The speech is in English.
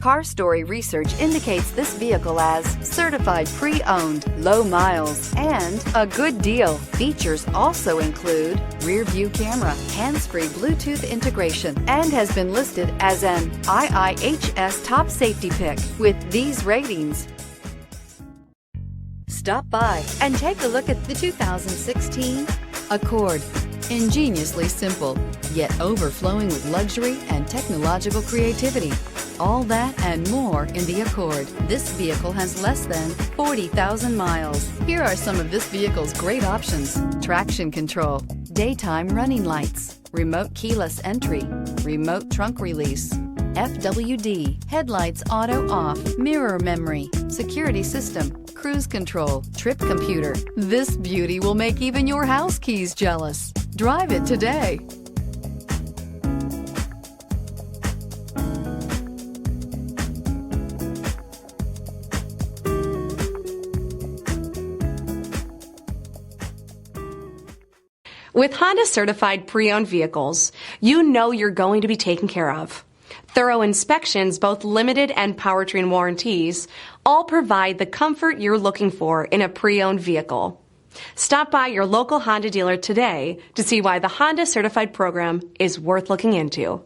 Car Story research indicates this vehicle as certified pre-owned, low miles, and a good deal. Features also include rear view camera, hands-free Bluetooth integration, and has been listed as an IIHS top safety pick with these ratings. Stop by and take a look at the 2016 Accord. Ingeniously simple, yet overflowing with luxury and technological creativity. All that and more in the Accord. This vehicle has less than 40,000 miles. Here are some of this vehicle's great options: traction control, daytime running lights, remote keyless entry, remote trunk release, FWD, headlights auto off, mirror memory, security system, cruise control, trip computer. This beauty will make even your house keys jealous. Drive it today. With Honda certified pre-owned vehicles, you know you're going to be taken care of. Thorough inspections, both limited and powertrain warranties, all provide the comfort you're looking for in a pre-owned vehicle. Stop by your local Honda dealer today to see why the Honda certified program is worth looking into.